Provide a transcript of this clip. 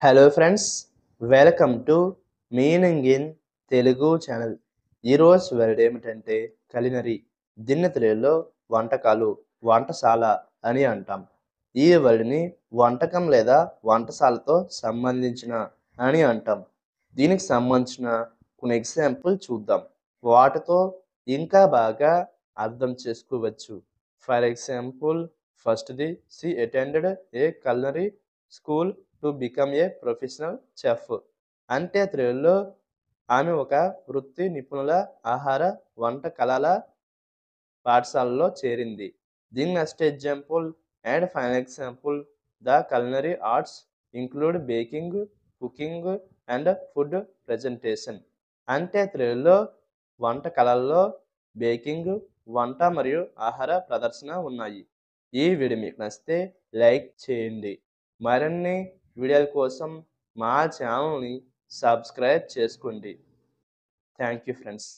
Hello friends, welcome to meaning in Telugu channel. ఈరోజు word ఏమిటంటే culinary. దీన్ని తెలుగులో వంటకాలు, వంటశాల అని అంటాం. ఈ వర్డ్ని వంటకం లేదా వంటశాలతో సంబంధించిన అని అంటాం. దీనికి సంబంధించిన కొన్ని ఎగ్జాంపుల్ చూద్దాం. వాటితో ఇంకా బాగా అర్థం చేసుకోవచ్చు. ఫర్ ఎగ్జాంపుల్, ఫస్ట్ది, she attended A culinary school to become a professional chef. అంటే తెలుగులో ఆమె ఒక వృత్తి నిపుణుల ఆహార వంట కళల పాఠశాలలో చేరింది. దీని next example and final example, the culinary arts include baking, cooking and food presentation. అంటే తెలుగులో వంట కళల్లో బేకింగ్, వంట మరియు ఆహార ప్రదర్శన ఉన్నాయి. ఈ వీడియో మీకు నచ్చితే లైక్ చేయండి. మరిన్ని వీడియోల కోసం మా ఛానల్ని సబ్స్క్రైబ్ చేసుకోండి. Thank you friends.